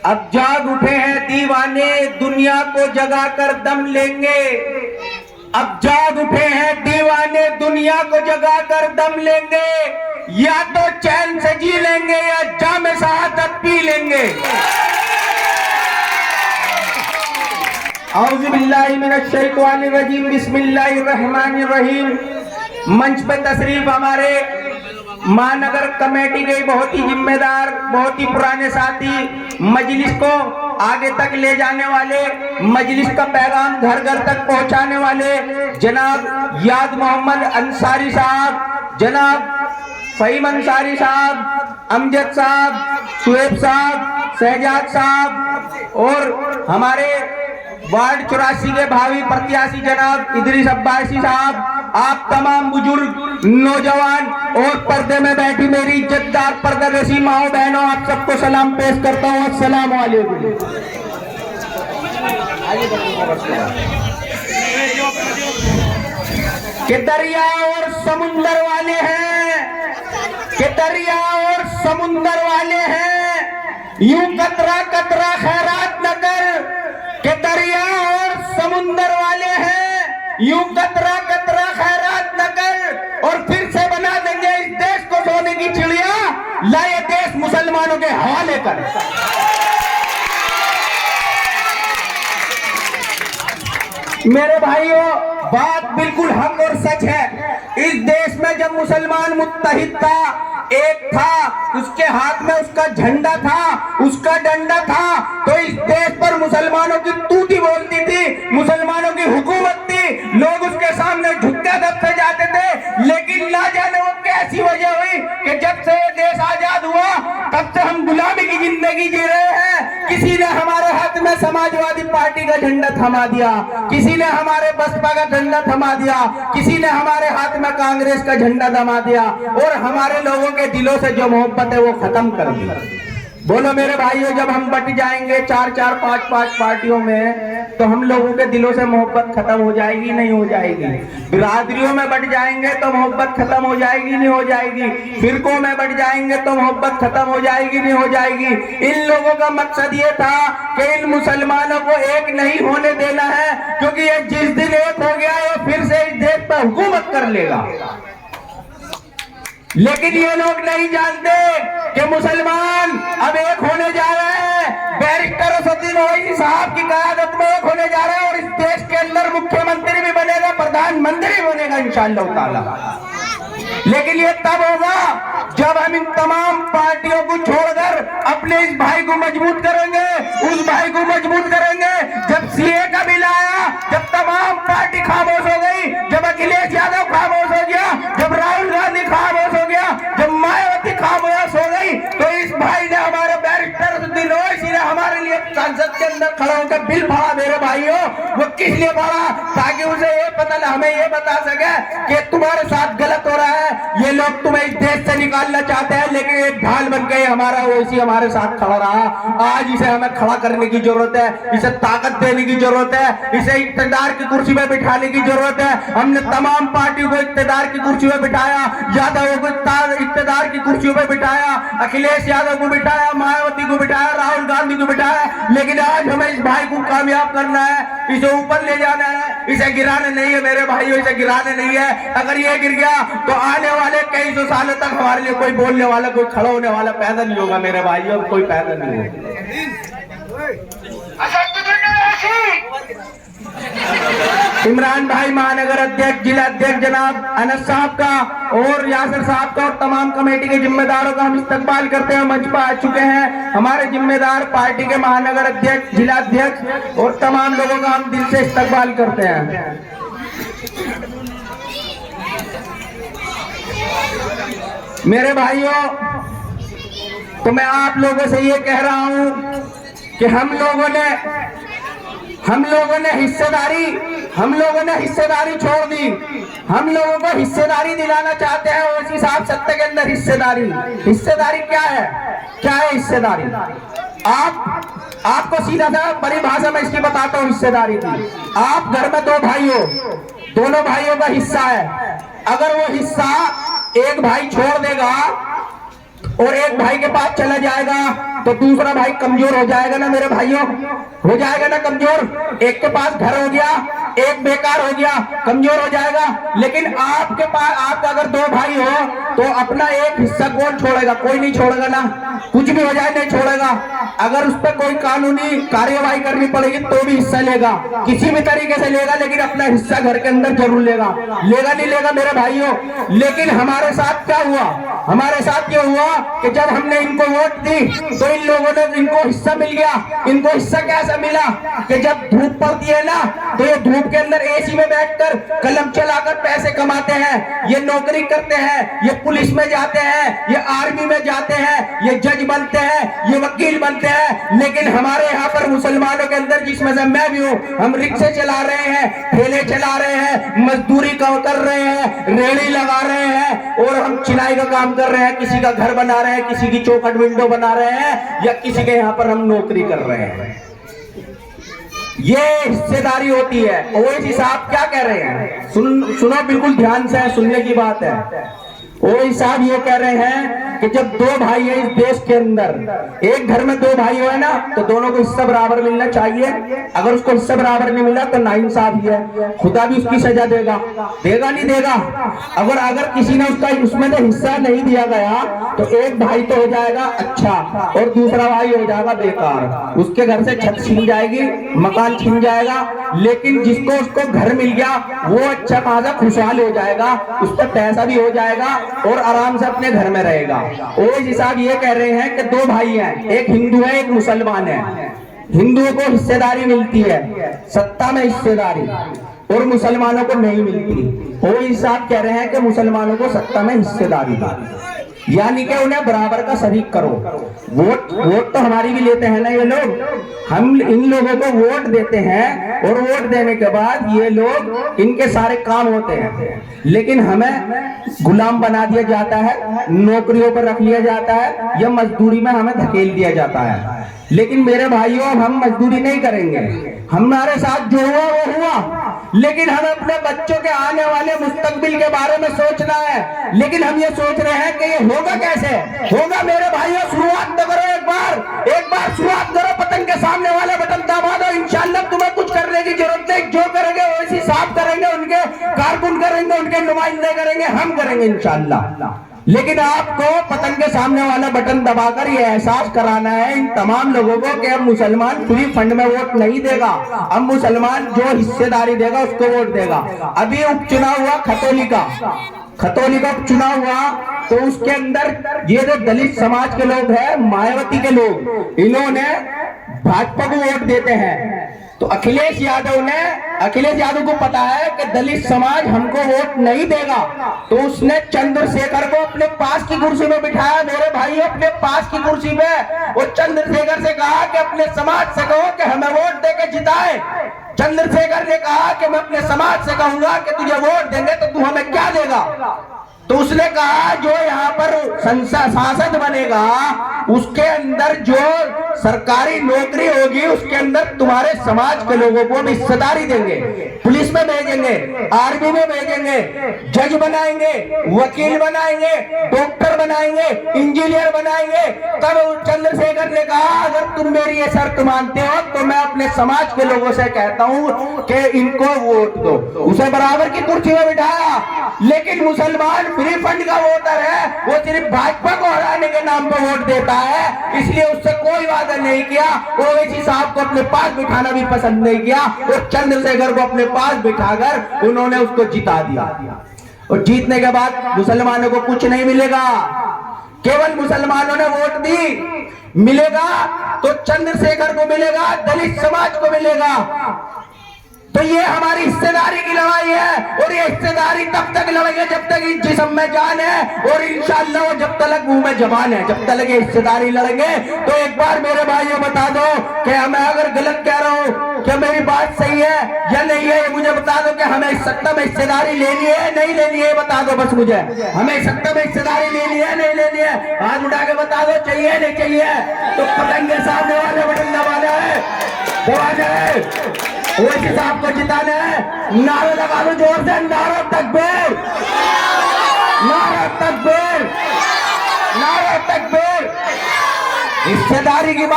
अब जाग उठे हैं दीवाने, दुनिया को जगा कर दम लेंगे। अब जाग उठे हैं दीवाने, दुनिया को जगा कर दम लेंगे। या तो चैन से जी लेंगे या जामे शहादत पी लेंगे। औज़ु बिल्लाहि मिनश शैतानिर रजीम, बिस्मिल्लाहिर रहमानिर रहीम। मंच पे तशरीफ हमारे महानगर कमेटी के बहुत ही जिम्मेदार, बहुत ही पुराने साथी, मजलिस को आगे तक ले जाने वाले, मजलिस का पैगाम घर घर तक पहुंचाने वाले जनाब याद मोहम्मद अंसारी साहब, जनाब फहीम अंसारी साहब, अमजद साहब, शुएब साहब, शहजाद साहब और हमारे वार्ड 84 के भावी प्रत्याशी जनाब इदरीस अब्बासी साहब, आप तमाम बुजुर्ग, नौजवान और पर्दे में बैठी मेरी इज्जतदार पर्दानशी माओ बहनों, आप सबको सलाम पेश करता हूँ। अस्सलाम वालेकुम। कि दरिया और समुंदर वाले हैं, कि दरिया और समुंदर वाले हैं, यूं कतरा कतरा खैरात न कर। कि दरिया और समुंदर वाले हैं, यूं कतरा कतरा खैरात न कर, और फिर से बना देंगे इस देश को सोने की चिड़िया, लाए देश मुसलमानों के हवाले कर। मेरे भाइयों, बात बिल्कुल हक और सच है। इस देश में जब मुसलमान मुत्तहिद था, एक था, उसके हाथ में उसका झंडा था, उसका डंडा था, तो इस देश पर मुसलमानों की तूती बोलती थी, मुसलमानों की हुकूमत थी, लोग उसके सामने झुकते दबते जाते थे। लेकिन ना जाने वो कैसी वजह हुई कि जब से ये देश आजाद हुआ तब से हम गुलामी की जिंदगी जी रहे हैं। किसी ने हमारे हाथ में समाजवादी पार्टी का झंडा थमा दिया, किसी ने हमारे बसपा का झंडा थमा दिया, किसी ने हमारे हाथ में कांग्रेस का झंडा थमा दिया, और हमारे लोगों के दिलों से जो मोहब्बत है वो खत्म कर दी। बोलो मेरे भाइयों, जब हम बट जाएंगे 4-4, 5-5 पार्टियों में, तो हम लोगों के दिलों से मोहब्बत खत्म हो जाएगी, नहीं हो जाएगी? बिरादरियों में बट जाएंगे तो मोहब्बत खत्म हो जाएगी, नहीं हो जाएगी? फिरकों में बट जाएंगे तो मोहब्बत खत्म हो जाएगी, नहीं हो जाएगी? इन लोगों का मकसद ये था कि इन मुसलमानों को एक नहीं होने देना है, क्योंकि ये जिस दिन एक हो गया ये फिर से इस देश पर हुकूमत कर लेगा। लेकिन ये लोग नहीं जानते कि मुसलमान अब एक होने जा रहे हैं। बैरिस्टर असदुद्दीन ओवैसी साहब की क़यादत में एक होने जा रहे हैं, और इस देश के अंदर मुख्यमंत्री भी बनेगा, प्रधानमंत्री बनेगा इंशाअल्लाह ताला। लेकिन ये तब होगा जब हम इन तमाम पार्टियों को छोड़कर अपने इस भाई को मजबूत करेंगे, उस भाई को मजबूत करेंगे। जब सीए का बिल आया, जब तमाम पार्टी खामोश हो गई, जब अखिलेश यादव खामोश हो गया, जब राहुल गांधी खामोश हो गया, जब मायावती खामोश हो गई, तो इस भाई ने, हमारे बैरिस्टर असदुद्दीन ओवैसी ने हमारे लिए संसद के अंदर खड़ा होकर बिल पढ़ा। मेरे भाइयों, वो किस लिए पढ़ा? ताकि उसे ये पता, हमें ये बता सके कि तुम्हारे साथ गलत हो रहा है, ये लोग तुम्हें इस देश से निकालना चाहते हैं, लेकिन एक ढाल बन गए हमारा ओवैसी हमारे साथ खड़ा रहा। आज इसे हमें खड़ा करने की जरूरत है, इसे ताकत देने की जरूरत है, इसे इक्तदार की कुर्सी में बिठाने की जरूरत है। हमने तमाम पार्टियों को इक्तदार की कुर्सी में बिठाया, यादव को इक्तदार की कुर्सियों में बिठाया, अखिलेश यादव को बिठाया, मायावती को बिठाया, राहुल गांधी को बिठाया, लेकिन आज हमें इस भाई को कामयाब करना है, इसे ऊपर ले जाना है, इसे गिराने नहीं है। मेरे भाइयों, इसे गिराने नहीं है। अगर ये गिर गया तो आने वाले कई सौ सालों तक हमारे लिए कोई बोलने वाला, कोई खड़ा होने वाला पैदा नहीं होगा। मेरे भाइयों, कोई पैदा नहीं होगा। इमरान भाई महानगर अध्यक्ष, जिला अध्यक्ष जनाब अनस साहब का और यासिर साहब का और तमाम कमेटी के जिम्मेदारों का हम इस्तकबाल करते हैं। मंच पर आ चुके हैं हमारे जिम्मेदार पार्टी के महानगर अध्यक्ष, जिला अध्यक्ष और तमाम लोगों का हम दिल से इस्तकबाल करते हैं। मेरे भाइयों, तो मैं आप लोगों से ये कह रहा हूं कि हम लोगों ने हिस्सेदारी छोड़ दी। हम लोगों को हिस्सेदारी दिलाना चाहते हैं ओवैसी साहब सत्ता के अंदर। हिस्सेदारी क्या है? क्या है हिस्सेदारी? आपको सीधा सा बड़ी भाषा में इसकी बताता हूँ हिस्सेदारी की। आप घर में दो भाई हो, दोनों भाइयों का हिस्सा है। अगर वो हिस्सा एक भाई छोड़ देगा और एक भाई के पास चला जाएगा तो दूसरा भाई कमजोर हो जाएगा ना मेरे भाइयों, हो जाएगा ना कमजोर। एक के पास घर हो गया, एक बेकार हो गया, कमजोर हो जाएगा। लेकिन आपके पास, आप अगर दो भाई हो तो अपना एक हिस्सा कौन छोड़ेगा? कोई नहीं छोड़ेगा ना, कुछ भी हो जाए नहीं छोड़ेगा। अगर उस पर कोई कानूनी कार्यवाही करनी पड़ेगी तो भी हिस्सा लेगा, किसी भी तरीके से लेगा, लेकिन अपना हिस्सा घर के अंदर जरूर लेगा। लेगा नहीं लेगा मेरे भाइयों? लेकिन हमारे साथ क्या हुआ? हमारे साथ ये हुआ कि जब हमने इनको वोट दी तो इन लोगों ने, इनको हिस्सा मिल गया। इनको हिस्सा कैसा मिला कि जब धूप पड़ती है ना तो ये धूप के अंदर एसी में बैठकर कलम चलाकर पैसे कमाते हैं, ये नौकरी करते हैं, ये पुलिस में जाते हैं, ये आर्मी में जाते हैं, ये जज बनते हैं, ये वकील बनते हैं। लेकिन हमारे यहाँ पर मुसलमानों के अंदर, जिसमें से मैं भी हूँ, हम रिक्शे चला रहे हैं, ठेले चला रहे हैं, मजदूरी कर रहे हैं, रेड़ी लगा रहे हैं, और हम चिनाई का काम कर रहे हैं, किसी का घर बना रहे हैं, किसी की चौखट विंडो बना रहे हैं, या किसी के यहाँ पर हम नौकरी कर रहे हैं। ये हिस्सेदारी होती है। ओवैसी साहब क्या कह रहे हैं? सुनो बिल्कुल ध्यान से, सुनने की बात है। ओवैसी साहब ये कह रहे हैं कि जब दो भाई है इस देश के अंदर, एक घर में दो भाई हो है ना, तो दोनों को हिस्सा बराबर मिलना चाहिए। अगर उसको हिस्सा बराबर नहीं मिला तो नाइंसाफी है, खुदा भी उसकी सजा देगा। देगा नहीं देगा? अगर किसी ने उसका उसमें से हिस्सा नहीं दिया गया तो एक भाई तो हो जाएगा अच्छा, और दूसरा भाई हो जाएगा बेकार। उसके घर से छत छीन जाएगी, मकान छीन जाएगा, लेकिन जिसको उसको घर मिल गया वो अच्छा खासा खुशहाल हो जाएगा, उस पर पैसा भी हो जाएगा और आराम से अपने घर में रहेगा। ओवैसी साहब ये कह रहे हैं कि दो भाई हैं, एक हिंदू है एक मुसलमान है। हिंदुओं को हिस्सेदारी मिलती है, सत्ता में हिस्सेदारी, और मुसलमानों को नहीं मिलती। ओवैसी साहब कह रहे हैं कि मुसलमानों को सत्ता में हिस्सेदारी, यानी कि उन्हें बराबर का शरीक करो। वोट तो हमारी भी लेते हैं ना ये लोग, हम इन लोगों को वोट देते हैं, और वोट देने के बाद ये लोग, इनके सारे काम होते हैं, लेकिन हमें गुलाम बना दिया जाता है, नौकरियों पर रख लिया जाता है, या मजदूरी में हमें धकेल दिया जाता है। लेकिन मेरे भाइयों, अब हम मजदूरी नहीं करेंगे, हमारे साथ जो हुआ वो हुआ, लेकिन हमें अपने बच्चों के आने वाले मुस्तकबिल के बारे में सोचना है। लेकिन हम ये सोच रहे हैं कि ये होगा कैसे? होगा मेरे भाइयों, शुरुआत तो करो, एक बार शुरुआत करो, पतंग के सामने वाले बटन दबा दो, इंशाल्लाह तुम्हें कुछ करने की जरूरत नहीं। जो करेंगे वैसी साफ करेंगे, उनके कारकुन करेंगे, उनके नुमाइंदे करेंगे, हम करेंगे इंशाल्लाह। लेकिन आपको पतंग के सामने वाला बटन दबाकर ये एहसास कराना है इन तमाम लोगों को कि अब मुसलमान फ्री फंड में वोट नहीं देगा, अब मुसलमान जो हिस्सेदारी देगा उसको वोट देगा। अभी उपचुनाव हुआ खतौली का उपचुनाव हुआ, तो उसके अंदर ये जो दलित समाज के लोग हैं, मायावती के लोग, इन्होंने भाजपा को वोट देते हैं। तो अखिलेश यादव को पता है कि दलित समाज हमको वोट नहीं देगा, तो उसने चंद्रशेखर को अपने पास की कुर्सी में बिठाया। मेरे भाई अपने पास की कुर्सी पे वो चंद्रशेखर से कहा कि अपने समाज से कहो कि हमें वोट देके जिताए। चंद्रशेखर ने कहा कि मैं अपने समाज से कहूंगा कि तुझे वोट देंगे तो तू हमें क्या देगा? तो उसने कहा जो यहाँ पर सांसद बनेगा उसके अंदर जो सरकारी नौकरी होगी उसके अंदर तुम्हारे समाज के लोगों को भी हिस्सेदारी देंगे, पुलिस में भेजेंगे, आर्मी में भेजेंगे, जज बनाएंगे, वकील बनाएंगे, डॉक्टर बनाएंगे, इंजीनियर बनाएंगे। तब चंद्रशेखर ने कहा अगर तुम मेरी ये शर्त मानते हो तो मैं अपने समाज के लोगों से कहता हूं कि इनको वोट दो। उसे बराबर की कुर्सी में बिठाया। लेकिन मुसलमान फ्री फंड का वोटर है, वो सिर्फ भाजपा को हराने के नाम पर वोट देता है, इसलिए उससे कोई वादा नहीं किया। ओवैसी साहब को अपने पास बिठाना भी पसंद नहीं किया, और चंद्रशेखर को अपने पास बिठाकर उन्होंने उसको जिता दिया। और जीतने के बाद मुसलमानों को कुछ नहीं मिलेगा, केवल मुसलमानों ने वोट दी, मिलेगा तो चंद्रशेखर को मिलेगा, दलित समाज को मिलेगा। तो ये हमारी हिस्सेदारी की लड़ाई है, और ये हिस्सेदारी तब तक लड़ेंगे जब तक इस जिस्म में जान है, और इंशाअल्लाह वो जब तक मुंह में जबान है, जब तक ये हिस्सेदारी लड़ेंगे। तो एक बार मेरे भाइयों बता दो कि मैं अगर गलत कह रहा हूँ, क्या मेरी बात सही है या नहीं है, मुझे बता दो कि हमें सत्ता में हिस्सेदारी लेनी है नहीं लेनी है, बता दो बस मुझे। हमें सत्ता में हिस्सेदारी लेनी है नहीं लेनी है, हाथ उठा के बता दो, चाहिए नहीं चाहिए। तो पतंग के सामने वाले बटन दबाना है, ओवैसी साहब को जिताना है। नारा लगा लो जोर से, नारा तकबीर, नारा तकबीर, नारा तकबीर। हिस्सेदारी की बात